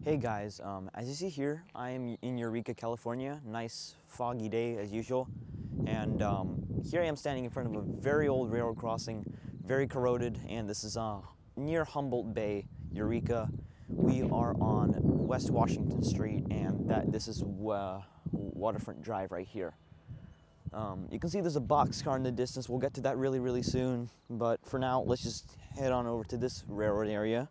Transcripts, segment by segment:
Hey guys, as you see here, I am in Eureka, California. Nice foggy day as usual. And here I am standing in front of a very old railroad crossing, very corroded, and this is near Humboldt Bay, Eureka. We are on West Washington Street, and this is Waterfront Drive right here. You can see there's a boxcar in the distance. We'll get to that really soon, but for now, let's just head on over to this railroad area.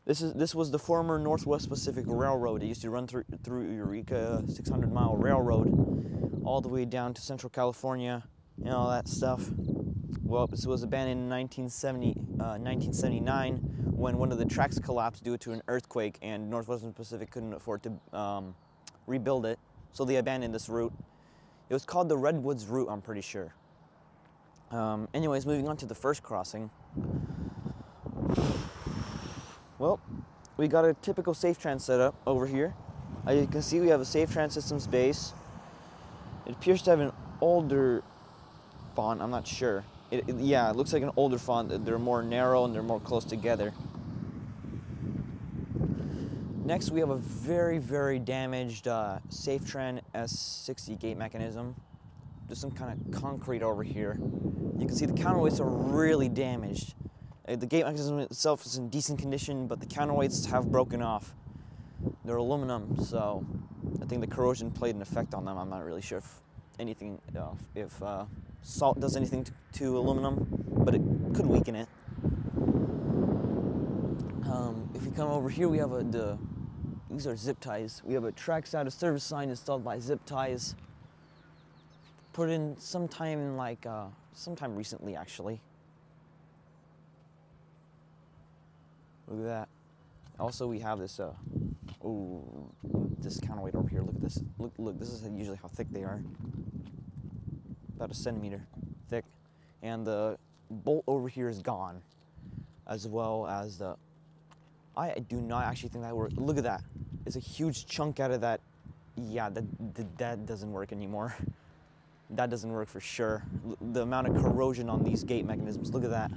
This was the former Northwest Pacific Railroad. It used to run through Eureka, 600-mile railroad, all the way down to Central California and all that stuff. Well, this was abandoned in 1979 when one of the tracks collapsed due to an earthquake, and Northwestern Pacific couldn't afford to rebuild it, so they abandoned this route. It was called the Redwoods route, I'm pretty sure. Anyways, moving on to the first crossing. Well, we got a typical Safetran setup over here. As you can see, we have a Safetran Systems base. It appears to have an older font, I'm not sure. Yeah, it looks like an older font. They're more narrow and they're more close together. Next, we have a very damaged Safetran S60 gate mechanism. There's some kind of concrete over here. You can see the counterweights are really damaged. The gate mechanism itself is in decent condition, but the counterweights have broken off. They're aluminum, so I think the corrosion played an effect on them. I'm not really sure if anything, if salt does anything to aluminum, but it could weaken it. If you come over here, we have these are zip ties. We have a tracks out of service sign installed by Zip Ties. Put in sometime recently, actually. Look at that. Also, we have this, this counterweight over here. Look at this. Look, this is usually how thick they are. About a centimeter thick. And the bolt over here is gone, as well as I do not actually think that works. Look at that. It's a huge chunk out of that. Yeah, that doesn't work anymore. That doesn't work for sure. The amount of corrosion on these gate mechanisms, look at that.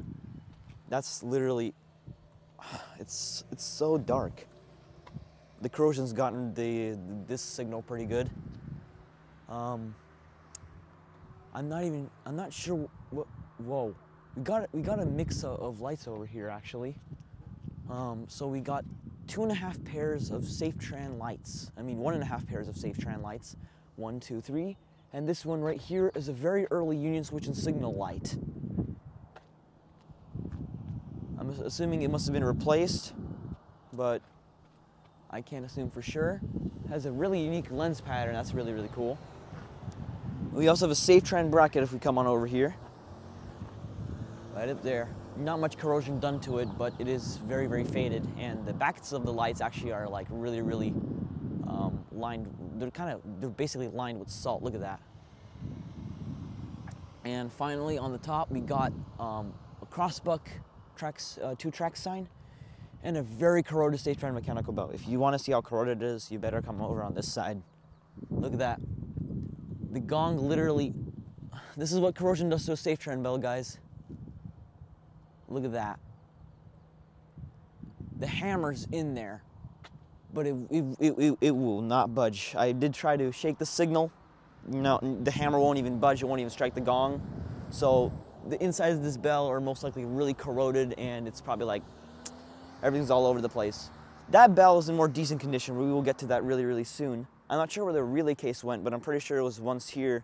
That's literally, it's so dark. The corrosion's gotten this signal pretty good. I'm not sure what, whoa. We got a mix of lights over here actually. So we got 2.5 pairs of Safetran lights. I mean 1.5 pairs of Safetran lights. 1, 2, 3. And this one right here is a very early Union Switch and Signal light. I'm assuming it must have been replaced, but I can't assume for sure. It has a really unique lens pattern. That's really cool. We also have a Safetran bracket if we come on over here. Right up there. Not much corrosion done to it, but it is very faded. And the backs of the lights actually are like really lined. They're basically lined with salt. Look at that. And finally, on the top, we got a crossbuck tracks, 2-track sign, and a very corroded Safetran mechanical belt. If you want to see how corroded it is, you better come over on this side. Look at that. The gong literally, this is what corrosion does to a Safetran belt, guys. Look at that. The hammer's in there, but it will not budge. I did try to shake the signal. No, the hammer won't even budge. It won't even strike the gong. So the insides of this bell are most likely really corroded, and it's probably like everything's all over the place. That bell is in more decent condition. We will get to that really soon. I'm not sure where the relay case went, but I'm pretty sure it was once here,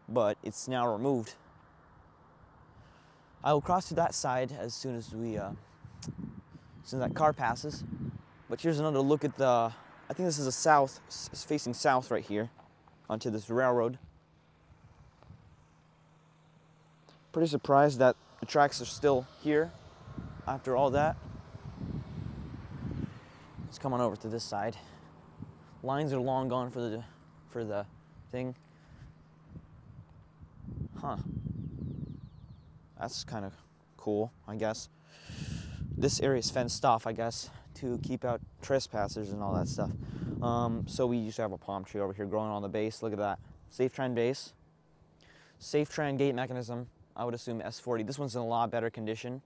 but it's now removed. I will cross to that side as soon as that car passes. But here's another look at I think this is it's facing south right here onto this railroad. Pretty surprised that the tracks are still here after all that. Let's come on over to this side. Lines are long gone for the thing. Huh. That's kind of cool, I guess. This area is fenced off, I guess, to keep out trespassers and all that stuff. So we used to have a palm tree over here growing on the base. Look at that. Safetran base. Safetran gate mechanism. I would assume S40. This one's in a lot better condition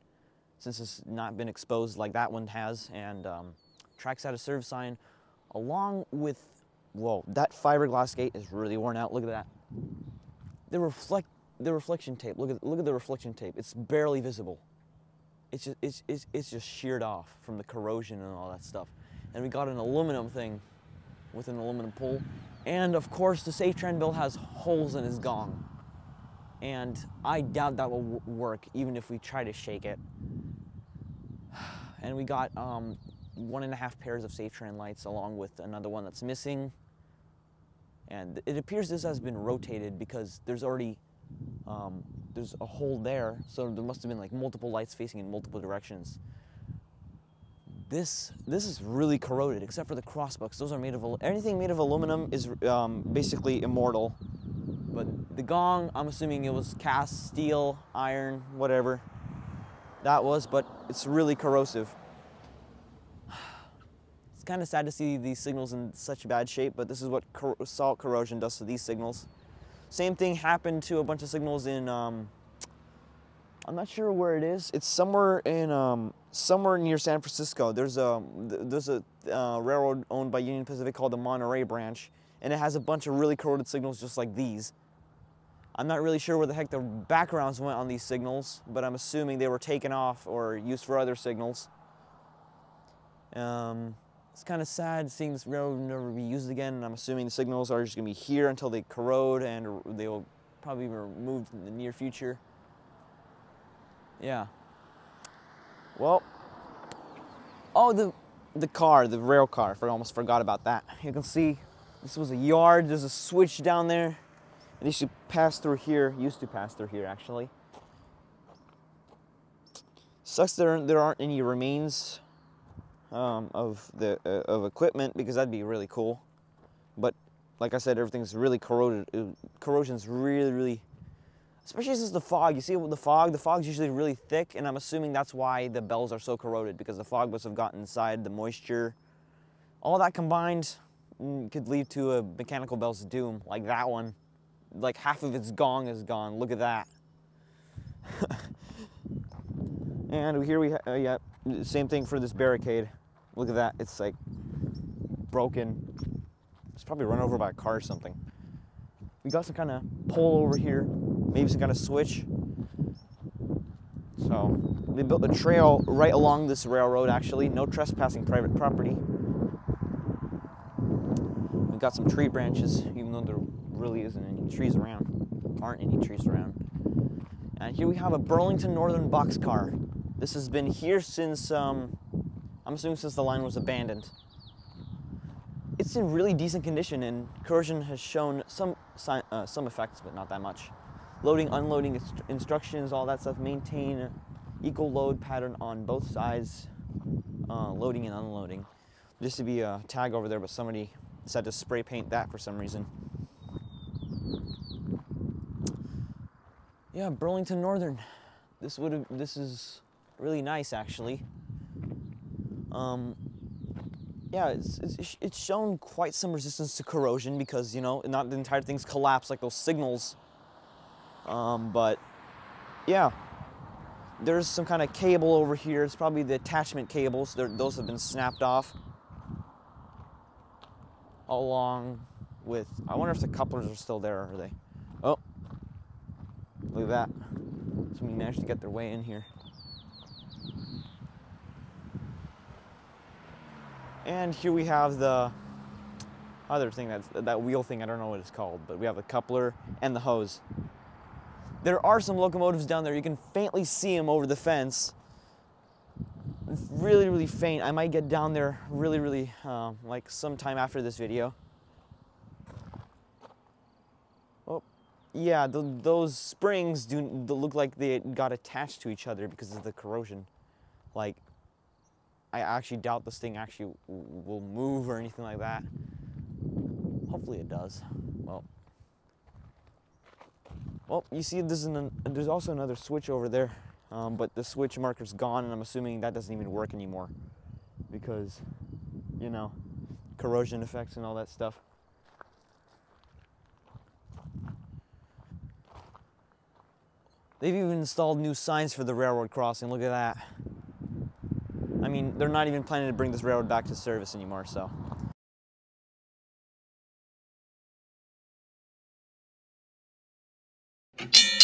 since it's not been exposed like that one has. And tracks out a service sign along with, whoa, that fiberglass gate is really worn out. Look at that. The reflection tape. Look at the reflection tape. It's barely visible. It's just sheared off from the corrosion and all that stuff. And we got an aluminum thing with an aluminum pole. And of course, the Safetran bill has holes in his gong. And I doubt that will work, even if we try to shake it. And we got 1.5 pairs of Safetran lights along with another one that's missing. And it appears this has been rotated because there's already there's a hole there, so there must have been like multiple lights facing in multiple directions. This is really corroded, except for the crossbucks. Those are made of, anything made of aluminum is basically immortal. But the gong, I'm assuming it was cast steel, iron, whatever that was, but it's really corrosive. It's kind of sad to see these signals in such bad shape, but this is what salt corrosion does to these signals. Same thing happened to a bunch of signals in, I'm not sure where it is. It's somewhere in, somewhere near San Francisco. There's a railroad owned by Union Pacific called the Monterey branch, and it has a bunch of really corroded signals just like these. I'm not really sure where the heck the backgrounds went on these signals, but I'm assuming they were taken off or used for other signals. It's kind of sad seeing this railroad never be used again, and I'm assuming the signals are just going to be here until they corrode, and they will probably be removed in the near future. Yeah. Well, oh, the rail car, I almost forgot about that. You can see this was a yard, there's a switch down there. It used to pass through here, actually. Sucks there aren't any remains of equipment, because that'd be really cool. But like I said, everything's really corroded. Corrosion's really, especially since the fog. You see with the fog's usually really thick, and I'm assuming that's why the bells are so corroded, because the fog must have gotten inside the moisture. All that combined could lead to a mechanical bell's doom, like that one. Like half of its gong is gone. Look at that. And here we yeah, same thing for this barricade. Look at that. It's like broken. It's probably run over by a car or something. We got some kind of pole over here, maybe some kind of switch. So they built a trail right along this railroad, actually. No trespassing private property. We got some tree branches, even though there really isn't any trees around. Aren't any trees around. And here we have a Burlington Northern boxcar. This has been here since, I'm assuming since the line was abandoned. It's in really decent condition, and corrosion has shown some effects, but not that much. Loading, unloading instructions, all that stuff. Maintain equal load pattern on both sides. Loading and unloading. There used to be a tag over there, but somebody decided to spray paint that for some reason. Yeah, Burlington Northern. This is really nice, actually. Yeah, it's shown quite some resistance to corrosion, because, you know, not the entire thing's collapsed like those signals. But yeah, there's some kind of cable over here. It's probably the attachment cables. Those have been snapped off. Along with, I wonder if the couplers are still there, are they? Oh, look at that. Somebody managed to get their way in here. And here we have the other thing, that wheel thing, I don't know what it's called, but we have the coupler and the hose. There are some locomotives down there. You can faintly see them over the fence. It's really faint. I might get down there really, like sometime after this video. Oh, yeah, those springs do look like they got attached to each other because of the corrosion. Like, I actually doubt this thing actually will move or anything like that. Hopefully it does. Well, you see there's also another switch over there, but the switch marker's gone, and I'm assuming that doesn't even work anymore because, you know, corrosion effects and all that stuff. They've even installed new signs for the railroad crossing. Look at that. I mean, they're not even planning to bring this railroad back to service anymore, so. it.